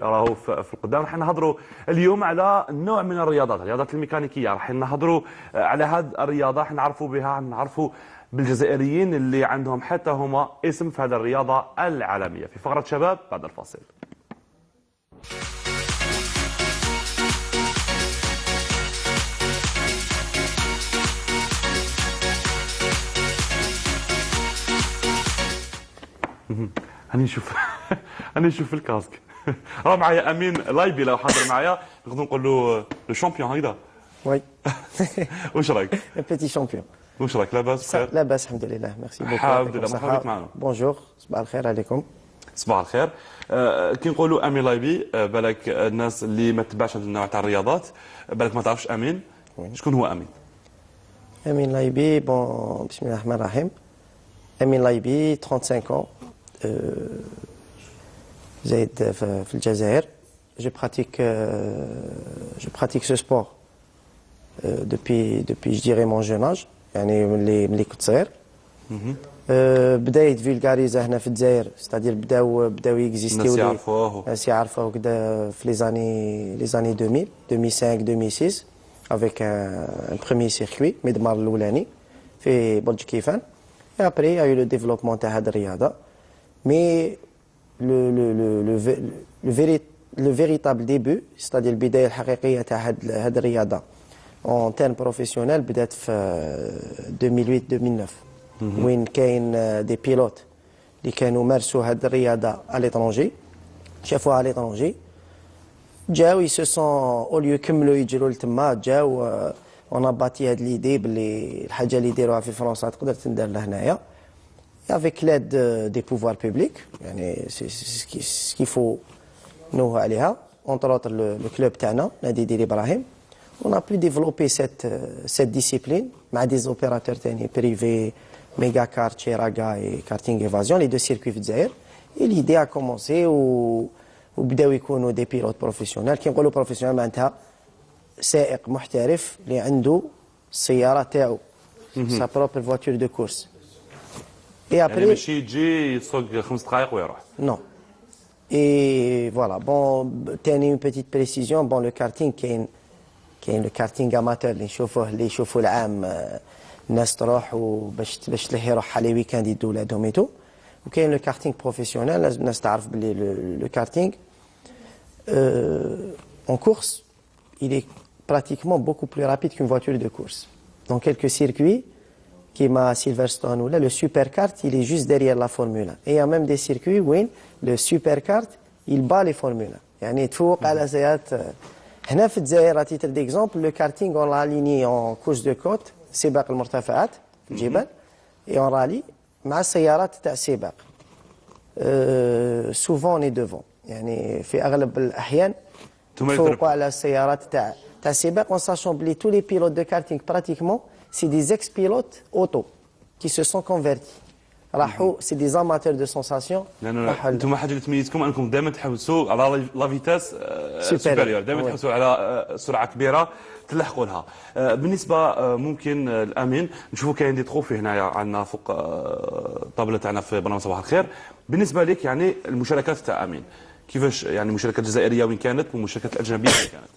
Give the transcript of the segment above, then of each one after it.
راهو في القدام. راح نهضروا اليوم على نوع من الرياضات الميكانيكيه. راح نهضروا على هذه الرياضه، راح نعرفوا بها، نعرفوا بالجزائريين اللي عندهم حتى هما اسم في هذه الرياضه العالميه. في فقره شباب بعد الفاصل. هاني نشوف الكاسك. راه معايا امين لايبي لو حاضر معايا نقدر نقول له لو شامبيون هكذا. وي. واش رايك؟ بيتي شامبيون. واش رايك؟ لاباس بخير؟ لاباس الحمد لله، ميرسي بوكو. الحمد لله، مرحبا بك معنا. بونجور، صباح الخير عليكم. صباح الخير. كي نقولوا امين لايبي بالك الناس اللي ما تتبعش هذا النوع تاع الرياضات بالك ما تعرفش امين. شكون هو امين؟ امين لايبي، بون بسم الله الرحمن الرحيم. امين لايبي 35 ans. زايد في الجزائر. Je pratique ce sport depuis je dirais mon jeune âge. يعني ملي كنت صغير. بدا يتفيلغاريزا هنا في الجزائر، ستادير بداو يكزيستيو الناس يعرفوه وكذا في لي زاني 2000 2005 2006 avec un premier circuit مدمار الاولاني في برج كيفان. et après il y a eu le développement تاع هذه الرياضه. mais le véritable début, c'est-à-dire البدايه الحقيقيه تاع هذه الرياضه en termes professionnels بدات في 2008 2009 وين كاين دي بيلوت اللي كانوا مارسوا هذه الرياضه على ليترونجي، شافوها على ليترونجي، جاو يسو سون اوليو يكملوا يجروا لتما، جاو اون باتي هاد ليدي باللي الحاجه اللي يديروها في فرنسا تقدر تندار لهنايا avec l'aide des pouvoirs publics. يعني c'est ce qu'il faut نوه عليها. entre autres le club تاعنا نادي دير إبراهيم. on a pu développer cette discipline مع des opérateurs تاني privés, Mega Kart, Cheraga et Karting Evasion, les deux circuits في الجزائر. et l'idée a commencé وبداو يكونوا des pilotes professionnels. كي نقولوا professionnel معناتها سائق محترف اللي عنده السياره تاعو sa propre voiture de course. et après ماشي يجي يسوق 5 دقائق ويروح. non. et voilà. bon تاني une petite précision. bon le karting كاين le karting amateur اللي يشوفوه العام الناس تروح باش تلهي روحها لي ويكاند يدو ولادهم ايتو. وكاين لو كارتينغ بروفيسيونيل. لازم الناس تعرف بلي لو كارتينغ en course il est pratiquement beaucoup plus rapide qu'une voiture de course. dans quelques circuits كيما Silverstone ou là le superkart il est juste derrière la Formule 1. et il y a même des circuits où le superkart il bat les Formule 1. يعني تفوق على سيارات. هنا في الجزائر تيتر ديكزامبل لو كارتينغ اون لاليني اون كورس دو كوت سباق المرتفعات في الجبال اي اون رالي مع السيارات تاع السباق. سوفون اي دوفون يعني في اغلب الاحيان تفوقوا على السيارات تاع السباق. اون ساشون بلي تو لي بيلوت دو كارتينغ براتيكمون سي دي زيكس بيلوت اوتو كي سو سون كونفيرتي. راحوا سي دي زاماتور دو سونساسيون. انتم حاجه اللي تميزكم انكم دائما تحوسوا على لا فيتاس سوبيريور، دائما تحوسوا على سرعه كبيره تلحقوا لها. بالنسبه ممكن الامين نشوفوا كاين دي تروفي هنايا عندنا فوق الطابله تاعنا في برنامج صباح الخير. بالنسبه لك يعني المشاركات تاع امين كيفاش؟ يعني المشاركات الجزائريه وين كانت والمشاركات الاجنبيه وين كانت؟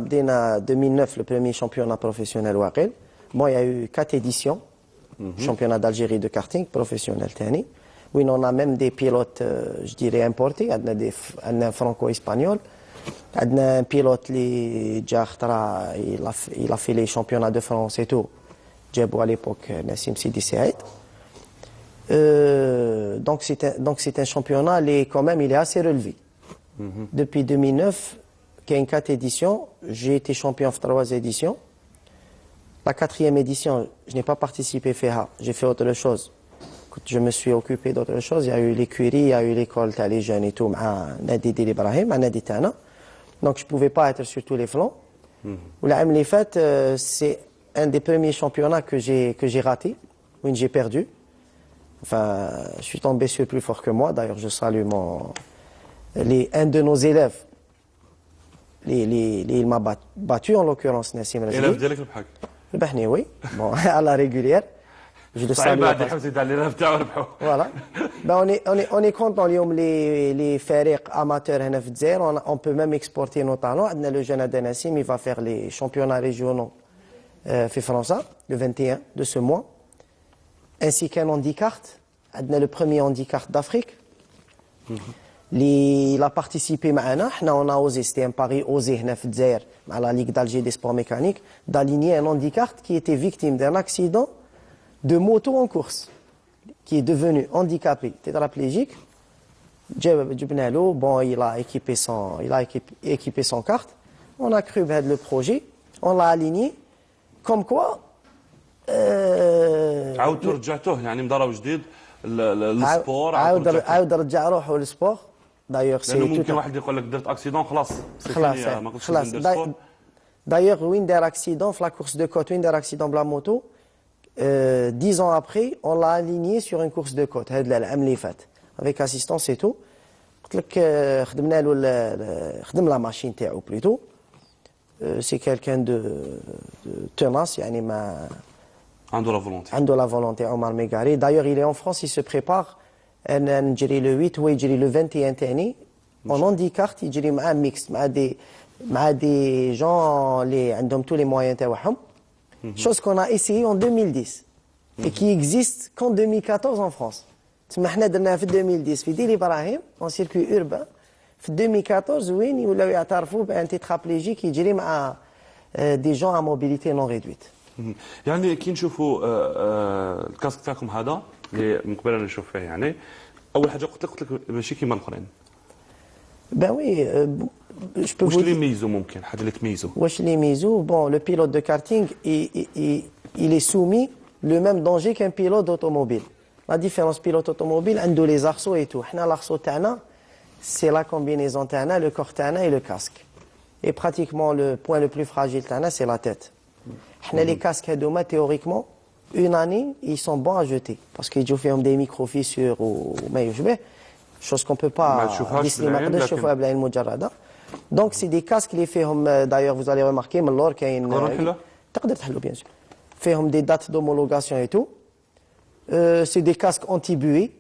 بدينا 2009 le premier championnat professionnel واقيل. bon il y a eu 4 éditions. championnat d'Algérie de karting professionnel تاني. oui on a même des pilotes je dirais importés. عندنا franco-espagnol. عندنا un pilote اللي جا خطرة il a fait les championnats de France et tout. جابوا à l'époque Nassim Sidi Saïd. donc c'est un championnat اللي quand même il est assez relevé. depuis 2009 كاين 4 éditions. j'ai été champion في 3 éditions. La 4e édition, je n'ai pas participé فيها. J'ai fait autre chose. Je me suis occupé d'autre chose. Il y a eu l'écurie, il y a eu l'école تاع les jeunes et tout مع نادي دير إبراهيم مع نادي تاعنا. Donc je pouvais pas être sur tous les flancs. والعام اللي فات c'est un des premiers championnats que j'ai raté, où j'ai perdu. Enfin, je suis tombé sur plus fort que moi. D'ailleurs, je salue un de nos élèves. Il m'a battu en l'occurrence Nassim Rajdi. الإلهام ديالك البحك. ربحني oui. bon à la régulière. Je le صعيب salue. بعد يحوز يدعي لنا بتاعو ربحوا. Voilà. Ben on est content اليوم les فريق amateurs هنا في الجزائر. On peut même exporter nos talents. عندنا le jeune Adel Nassim, il va faire les championnats régionaux في فرنسا le 21 de ce mois. Ainsi qu'un handicart. عندنا le premier handicart d'Afrique. Il a participé معنا. احنا on a osé, c'était un pari osé هنا في الجزائر مع la Ligue d'Alger des sports mécaniques d'aligner un handicart qui était victime d'un accident de moto en course, qui est devenu handicapé, tétraplégique. Bon, il a équipé son carte. On a cru le projet, on l'a aligné. Comme quoi. عاودتوا رجعتوه يعني مضرب جديد للسبور. عاود رجع روحه للسبور. D'ailleurs, c'est لانه ممكن واحد يقول لك درت اكسيدون خلاص. خلاص. D'ailleurs, وين دار accident في la course de côte, وين دار accident بلا moto. 10 ans après, on l'a aligné sur une course de côte. هذا العام اللي فات. Avec assistance et tout. قلت لك خدمنا له خدم la machine تاعو plutôt. C'est quelqu'un de tenace يعني ما عنده la volonté. عنده la volonté Omar Megari. D'ailleurs, il est en France, il se prépare. نجري le 8 هو يجري le 21 تاني. En handicart يجري مع mixte مع des gens اللي عندهم tous les moyens تاعهم. Chose qu'on a essayé en 2010 et qui existe qu'en 2014 en France. تسمى حنا درناها في 2010 في دير إبراهيم en circuit urbain. في 2014 وين يولاو يعترفوا بان تيترابليجيك يجري مع des gens à mobilité non réduite. يعني كي نشوفوا الكاسك تاعكم هذا اللي من قبل نشوف فيه يعني اول حاجه قلت لك ماشي كيما الاخرين. Ben oui, je peux واش vous اللي dire. يميزوا ممكن حاجه اللي تميزوا؟ واش اللي يميزوا bon le pilote de karting il est soumis le même danger qu'un pilote d'automobile. La différence pilote automobile عنده les arceaux et tout. حنا l'arceau تاعنا c'est la combinaison تاعنا le corps تاعنا et le casque. Et pratiquement le point le plus fragile تاعنا c'est la tête. حنا les casques هذوما théoriquement une année ils sont bons à jeter parce qu'ils يجوا فيهم des micro-fissures وما يشبه. Chose qu'on ne peut pas نشوفها بالعين المجردة. Donc c'est des casques اللي فيهم d'ailleurs vous allez remarquer من اللور كاين تقدر تحلو bien sûr. فيهم des dates d'homologation et tout. C'est des casques anti-buée.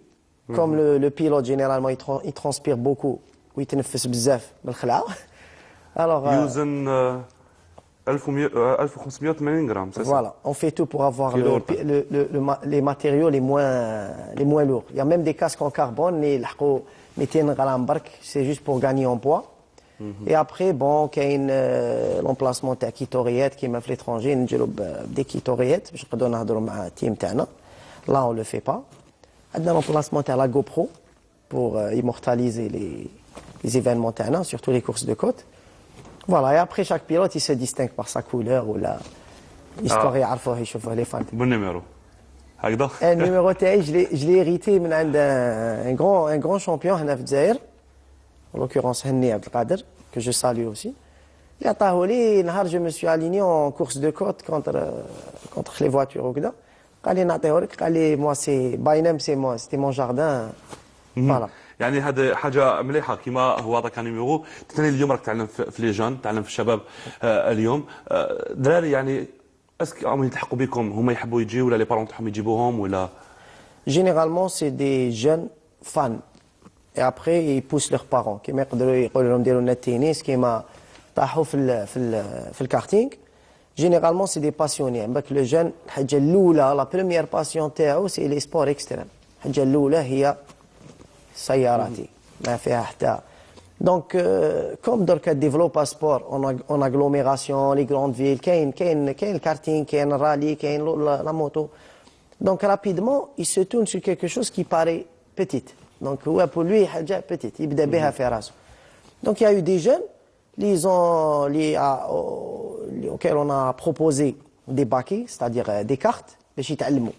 Comme le pilote généralement il transpire beaucoup ويتنفس بزاف بالخلعة. Alors يوزن 1580 grammes, c'est ça? Voilà, on fait tout pour avoir les matériaux les moins lourds. Il y a même des casques en carbone, les 200 grammes bark, c'est juste pour gagner en poids. Et après, bon, il y a l'emplacement de kitoriettes qui m'a fait l'étranger, des kitoriettes, je redonne à la team تاعنا. Là, on ne le fait pas. Il y a l'emplacement de la GoPro pour immortaliser les événements تاعنا, surtout les courses de côte. Voilà, et après chaque pilote il se distingue par sa couleur ou la histoire يعرفوه يشوفوه les fans. Bon numéro. هكذا. Le numéro تاعي je l'ai hérité من عند un grand champion هنا في الجزائر. En l'occurrence Henni Abdelkader que je salue aussi. Il a taholi نهار je me suis aligné en course de côte contre les voitures وكذا. قال لي نعطيه لك قال لي moi c'est Bainem c'est moi c'était mon jardin. Voilà. يعني هذا حاجه مليحه كيما هو هذا كان نيميرو ثاني اليوم راك تعلم في لي جون تعلم في الشباب اليوم دراري يعني اسك راهم يلتحقوا بكم هما يحبوا يجيو ولا لي بارون تاعهم يجيبوهم ولا généralement c'est des jeunes fans et après ils poussent leurs parents كيما يقدروا يقولوا لهم ديروا لنا التنس كيما طاحوا في الكارتينغ généralement c'est des passionnés باك لو جون الحاجه الاولى لا بروميير باسيون تاعو سي لي سبور اكستريم الحاجه الاولى هي سياراتي ما فيها حتى دونك كوم دركا ديفلوب سبور اون اغلوميراسيون لي غروند فيل كاين الكارتينغ كاين الرالي كاين لا موتو دونك رابيدمون il se tourne sur quelque chose qui paraît petite donc هو pour lui حاجه petite يبدا بها في راسه donc il y a eu des jeunes auxquels on a proposé des baquets c'est-à-dire des cartes باش يتعلموا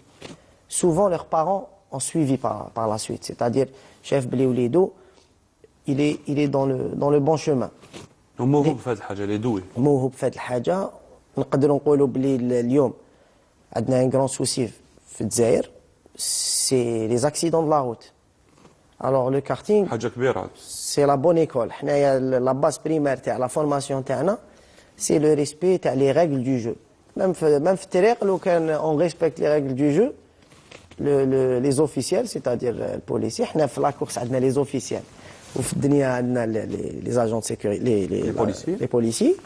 souvent leurs parents ont suivi par la suite c'est-à-dire chef بلي وليدو il est dans le bon chemin. موهوب في هذه الحاجه اللي دوي موهوب في هذه الحاجه نقدروا نقولوا بلي اليوم عندنا ان غران سوسي في الجزائر سي لي زاكسيدون دو لا روت. alors le karting حاجه كبيره سي لا بون ايكول حنايا لا باز بريمير تاع لا فورماسيون تاعنا سي لو ريسبي تاع لي ريغل دو جو même في الطريق لو كان اون ريسبكت لي ريغل دو جو les officiels, c'est-à-dire le policier. Nous, dans la course, on a les officiels. Ou dans le on a les agents de sécurité, les policiers.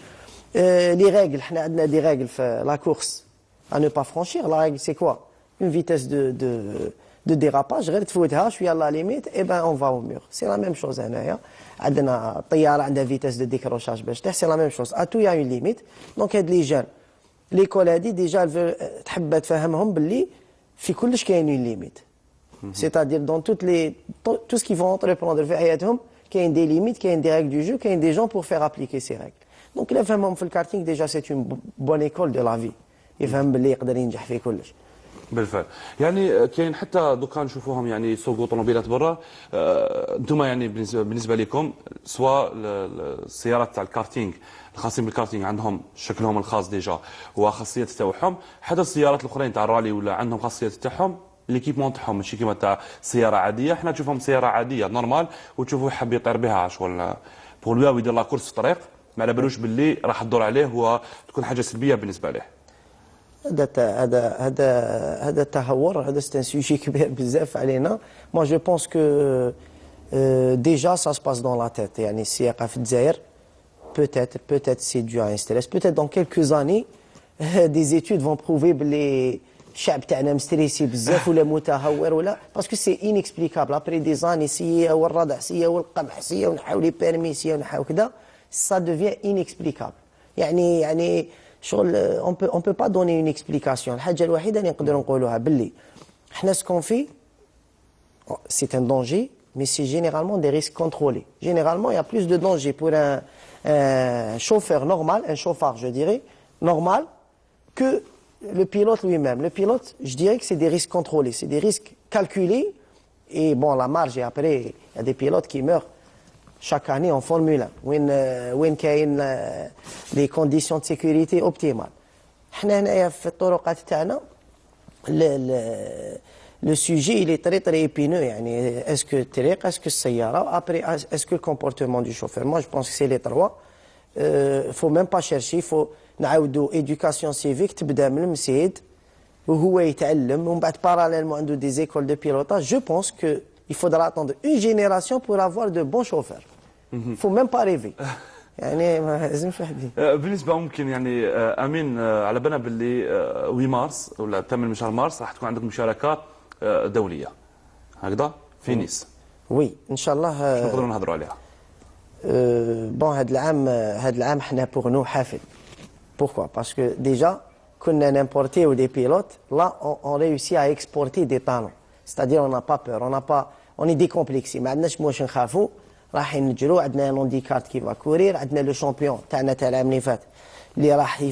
Les règles, on a des règles dans la course à ne pas franchir. La règle, c'est quoi? Une vitesse de dérapage. Je suis à la limite, et ben on va au mur. C'est la même chose. On a une vitesse de décrochage. C'est la même chose. À tout, il y a une limite. Donc, il y a les jeunes. L'école a dit déjà, elle veut تفهمهم باللي في كلش كاين une limite. C'est-à-dire dans tout ce qu'ils vont entreprendre في حياتهم كاين des limites, كاين des règles du jeu, كاين des gens pour faire appliquer ces règles. Donc là فهمهم في الكارتينغ déjà c'est une bonne école de la vie. يفهم باللي يقدر ينجح في كلش. بالفعل يعني كاين حتى دوكا نشوفوهم يعني يسوقوا طوموبيلات برا انتم يعني بالنسبه لكم سواء السيارات تاع الكارتينغ الخاصين بالكارتينغ عندهم شكلهم الخاص ديجا وخاصيات تاعهم حتى السيارات الاخرين تاع الرالي ولا عندهم خاصيات تاعهم ليكيبمون تاعهم ماشي كيما تاع سياره عاديه حنا نشوفهم سياره عاديه نورمال وتشوفوه حاب يطير بها شغل بور لوا ويدير لا كورس في الطريق ما على بالوش باللي راح تدور عليه وتكون حاجه سلبيه بالنسبه له هذا تهور هذا c'est un sujet كبير بزاف علينا. Moi je pense que déjà ça se passe dans la tête. يعني السياقة في الجزائر peut-être c'est dû à un stress. Peut-être dans quelques années des études vont prouver بلي الشعب تاعنا مستريسي بزاف ولا متهور ولا parce que c'est inexplicable après des années سيا والردع سيا والقمح سيا ونحاول لي بيرمي سيا ونحاول كذا ça devient inexplicable. يعني شغل on peut pas donner une explication. الحاجة الوحيدة اللي نقدروا نقولوها باللي احنا سكون في c'est un danger mais c'est généralement des risques contrôlés. Généralement, il y a plus de danger pour un chauffeur normal, un chauffard, je dirais, normal, que le pilote lui-même. Le pilote, je dirais que c'est des risques contrôlés, c'est des risques calculés. Et bon, la marge, et après, il y a des pilotes qui meurent chaque année en Formule 1, où il y a les conditions de sécurité optimales. Nous, في الطرقات تاعنا le sujet il est très épineux. يعني est-ce que الطريق, est-ce que السيارة, après est-ce que le comportement du chauffeur. Moi je pense que c'est les trois. Faut même pas chercher, faut نعاودوا éducation civique تبدا من المسيد وهو يتعلم ومن بعد parallèlement عنده des écoles de pilotage. Je pense que il faudra attendre une génération pour avoir de bons chauffeurs. Il faut même pas rêver. يعني ما لازمش واحد بالنسبه ممكن يعني امين على بالنا باللي 8 مارس ولا 8 شهر مارس راح تكون عندكم مشاركات دوليه هكذا في نيس. وي ان شاء الله. شنو نقدروا نهضروا عليها؟ بون هذا العام حنا بور نو حافل. Pourquoi? Parce que déjà كنا نimporter des pilotes, là on réussit à exporter des talents. C'est-à-dire on n'a pas peur, on est décomplexé. ما عندناش واش نخافوا. راح نجرو عندنا لوندي كارت كي فا كورير عندنا لو شامبيون تاعنا تاع العام اللي فات اللي راح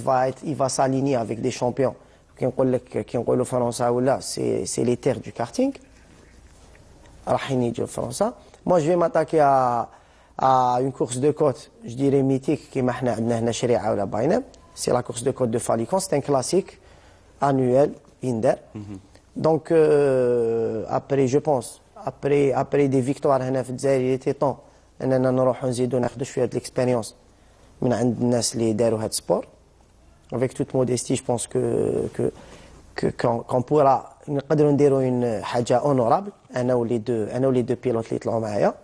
يفا ساليني افيك دي شامبيون كي نقول لك كي نقولوا فرنسا ولا سي لي تير دو كارتينغ راح يجوا فرنسا. moi je vais m'attaquer à une course de côte je dirais mythique كيما حنا عندنا هنا شريعه ولا باينه c'est la course de côte de Falicon. C'est un classique annuel Inder. Donc après je pense après des victoires هنا في الجزائر il était temps اننا نروحوا نزيدوا ناخذوا شويه de l'expérience من عند الناس اللي داروا هذا السبور. Avec toute modestie je pense qu'on pourra نقدروا نديروا une حاجه honorable انا ولي دو بيلوت اللي طلعوا معايا.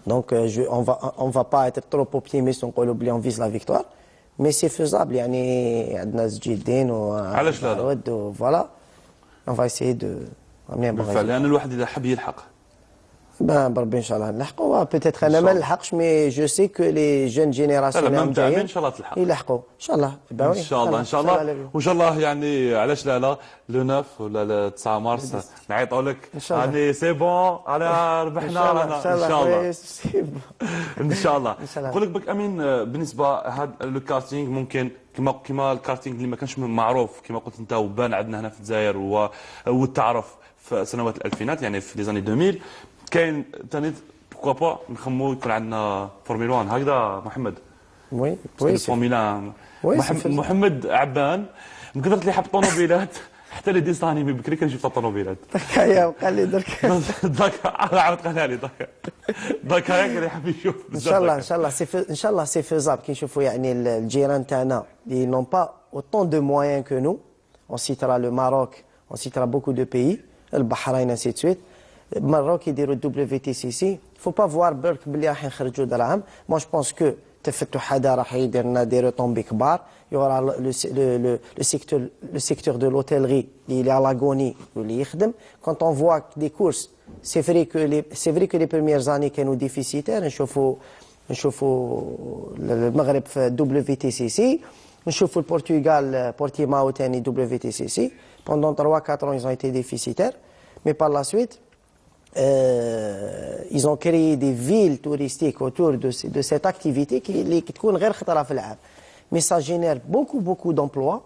Donc on va pas être trop optimiste ونقولوا بلي on vise la victoire mais c'est faisable. يعني عندنا جدين علاش لا voilà on va essayer de بالفعل لان الواحد اذا حب يلحق بربي ان شاء الله نلحقوا. بوتيتر انا ما نلحقش مي جو سي كو لي جون جينيراسيون جايين ان شاء الله تلحق يلحقوا ان شاء الله. ان شاء الله ان شاء الله وان شاء الله يعني علاش لا لو 9 ولا 9 مارس نعيطوا لك يعني سي بون انا ربحنا ان شاء الله ان شاء الله. نقول لك بك امين بالنسبه هذا لو كارتينغ ممكن كما الكارتينغ اللي ما كانش معروف كما قلت انت وبان عندنا هنا في الجزائر والتعرف في سنوات الالفينات يعني في لي زاني 2000 كاين ثاني بوكوا با نخمو يكون عندنا فورمولا 1 هكذا محمد. وي فورمولا محمد عبان من كثرة اللي حب طوموبيلات حتى لي ديساني من بكري كنشوف الطوموبيلات. يا قال لي درك عاود قالها لي درك هكا اللي حاب يشوف ان شاء الله سي فيزابل كي نشوفوا يعني الجيران تاعنا اللي نون با autant de moyens que nous. On citera le Maroc, on citera beaucoup de pays, le Bahreïn, ainsi de suite. Maroc, ils diront WTCC. Il ne faut pas voir برك بلي راح يخرجوا دراهم. Moi, je pense que تفتح هذا راح يدير لنا des retombées كبار. Il y aura le secteur de l'hôtellerie, il est à l'agonie, اللي يخدم. Quand on voit des courses, c'est vrai que les premières années كانوا déficitaires. نشوفوا المغرب في WTCC. نشوفوا البرتغال بورتيماو ثاني WTCC. Pendant 3-4 ans, ils ont été déficitaires. Mais par la suite, ils ont créé des villes touristiques autour de cette activité qui تكون غير خطرة في العام. Mais ça génère beaucoup d'emplois,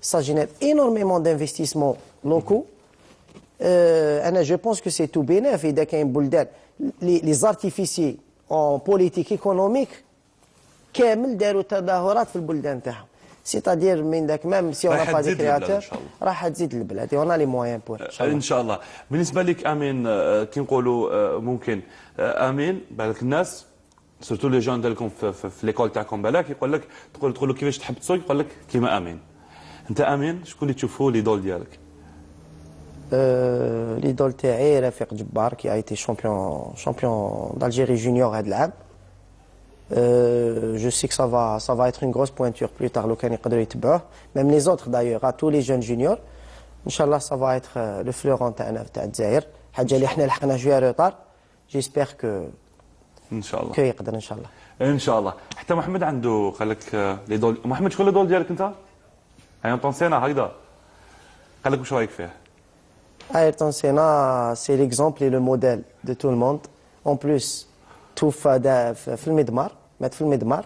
ça génère énormément d'investissements locaux. Je pense que c'est tout bénef. إذا كاين بلدان les artificiers en politique économique كامل داروا تظاهرات في البلدان تاعهم. C'est-à-dire même si on n'a pas de créateurs راح تزيد البلاد. On a les moyens pour ان شاء الله. بالنسبه لك امين كي نقولوا ممكن امين بالك الناس سورتو لي جون ديالكم في ليكول تاعكم بالك يقول لك تقول له كيفاش تحب تسوق يقول لك كيما امين. انت امين شكون اللي تشوفوا لي دول ديالك؟ ليدول تاعي رفيق جبار كي ايتي شامبيون d'Algérie junior هذا العام. Je sais que ça va être une grosse pointure plus tard. Même les autres d'ailleurs, à tous les jeunes juniors. Inch'Allah, ça va être le fleuron تاع الجزائر. حاجة اللي احنا لحقنا شوية روطار. J'espère que ان شاء الله يقدر ان شاء الله. ان شاء الله. حتى محمد عنده قال لك لي دول. محمد شكون لي دول ديالك انت؟ ايرتون سينا هكذا. قال لك واش رايك فيه؟ Ayrton Senna, c'est l'exemple et le modèle de tout le monde. En plus, توفى في المدمار مات في المدمار.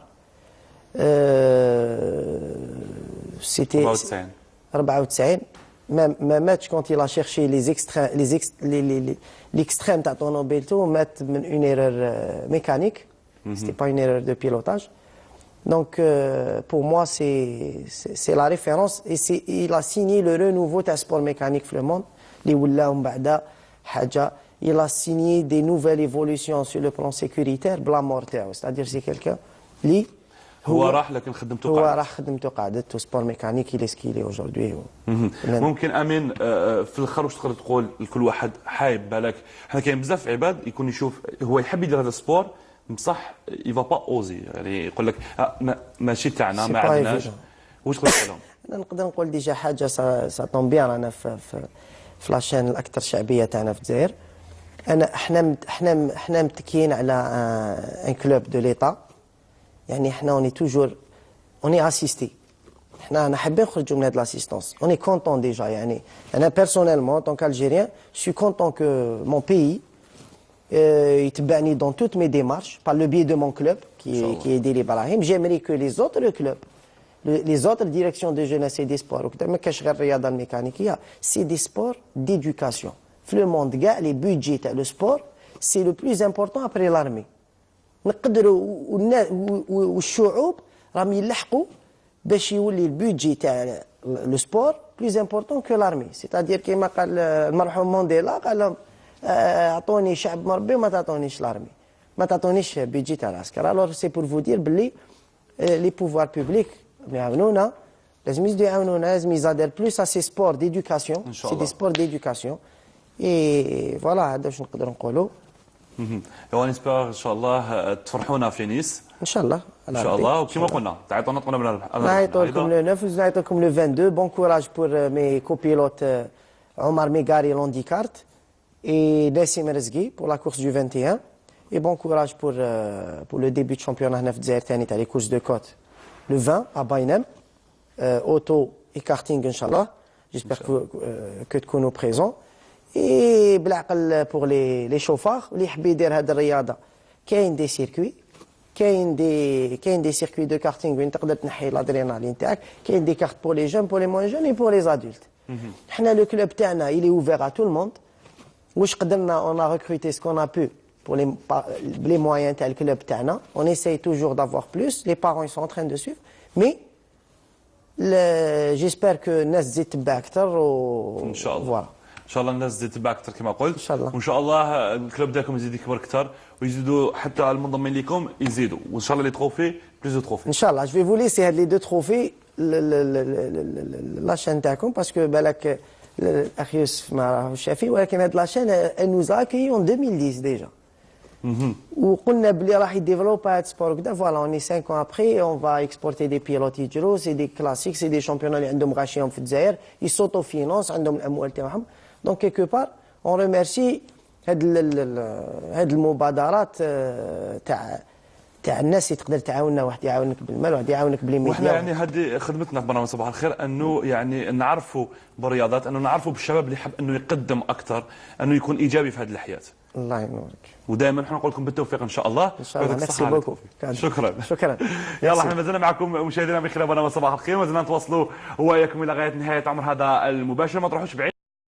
C'était 94. ما ماتش quand il a cherché l'extrême تاع طونوبيلتو مات من une erreur mécanique. C'était pas une erreur de pilotage. Donc pour moi c'est la référence et il a signé le renouveau تاع sport mécanique في le monde اللي ولاو من بعد حاجه. Il a signé des nouvelles évolutions sur le plan sécuritaire بلا مورتاو. C'est-à-dire c'est quelqu'un اللي هو راح لكن خدمته قاعدة. هو راح خدمته قاعدته سبور ميكانيك il est ce qu'il est aujourd'hui. ممكن امين في الاخر واش تقدر تقول لكل واحد حايب بالك حنا كاين بزاف عباد يكون يشوف هو يحب يدير هذا السبور بصح يفا با اوزي يعني يقول لك ماشي تاعنا ما عندناش واش تقول لهم؟ انا نقدر نقول ديجا حاجه سا طون بيان. انا في لاشين الاكثر شعبيه تاعنا في الجزائر. احنا متكيين على ان كلوب دو ليتا. يعني احنا اوني توجور اوني اسيستي. احنا حابين نخرجوا من هاد لاسيستونس. اوني كونطون ديجا. يعني انا بيرسونيلمون طون كالجيريان سو كونطون كو مون بيي يتبعني dans toutes mes démarches par le biais de mon club qui est Dili Brahim. J'aimerais que les autres clubs, les autres directions de jeunesse et des sports, ما كاش غير الرياضه الميكانيكيه, c'est des sports d'éducation. في le monde كاع les budgets تاع le sport c'est le plus important après l'armée. نقدروا والشعوب راهم يلحقوا باش يولي البودجي تاع لو سبور بلوز امبورطون كو لارمي. سيتادير كيما قال المرحوم مانديلا قال لهم اعطوني شعب مربي وما تعطونيش لارمي, ما تعطونيش بودجي تاع العسكر. الوغ سي بور فو دير بلي لي بوفوار بوبليك يعاونونا, لازم يزيدوا يعاونونا, لازم يزادر بلوس ا سي سبور ديدوكاسيون. سي دي سبور ديدوكاسيون اي فوالا. هذا واش نقدروا نقولوا. ونسبر ان شاء الله تفرحونا في نيس ان شاء الله. ان شاء الله. وكما قلنا تعيطونا نعيطوا لكم لو 9 ونعيطوا لكم لو 22. بون كوراج بور مي كوبيلوت عمر ميغاري لوندي كارت et Nassim Rezgui pour la course du 21. Et bon courage pour le début de championnat هنا في الجزائر ثاني تاع les courses de côte le 20 à Baïnem. Auto et karting Inch'Allah. J'espère que تكونوا présents. Et بالعقل pour les chauffards اللي يحب يدير هذه الرياضه كاين دي سيركوي, كاين دي سيركوي دو كارتينغ وين تقدر تنحي الادرينالين تاعك, كاين دي كارت بور لي جون بور لي موان جون اي بور لي ادولت. حنا لو كلوب تاعنا il est ouvert à tout le monde. واش قدرنا on a recruté ce qu'on a pu pour les moyens تاع الكلوب تاعنا. On essaye toujours d'avoir plus. Les parents ils sont en train de suivre mais j'espère que الناس تزيد تتبع اكثر ان شاء الله. فوالا ان شاء الله الناس تزيد تتبع اكثر كما قلت. ان شاء الله. وان شاء الله الكلوب ديالكم يزيد يكبر اكثر ويزيدوا حتى المنضمين لكم يزيدوا, وان شاء الله لي تروفي بلوز دو تروفي. ان شاء الله. Je vais vous laisser هاد لي دو تروفي لا شان تاعكم باسكو بالك الاخ يوسف ما راهوش شافي، ولكن هاد لاشين ان نوز اكي اون 2010 ديجا. وقلنا بلي راح يديفلوبا هاد السبور كدا. فوالا اوني 5 ans ابري اون فا اكسبورتي دي بيلوت يجرو، سي دي كلاسيك، سي دي شامبيون اللي عندهم غاشيهم في الجزائر، يسوتو فينونس، عندهم الاموال تاعهم. دونك كيكو بار اون ريميرسي هاد المبادرات تاع الناس اللي تقدر تعاوننا، واحد يعاونك بالمال، واحد يعاونك بالميديا. وحنا يعني هذه خدمتنا في برنامج صباح الخير، انه يعني نعرفوا بالرياضات، انه نعرفوا بالشباب اللي يحب انه يقدم اكثر، انه يكون ايجابي في هذه الحياه. الله ينورك. ودائما نحن نقول لكم بالتوفيق ان شاء الله. ان شاء الله. ميرسي بوكو. شكرا. شكرا. يلا احنا مازلنا معكم مشاهدينا من خلال برنامج صباح الخير، مازلنا نتواصلوا واياكم الى غايه نهايه عمر هذا المباشر. ما تروحوش بعيد.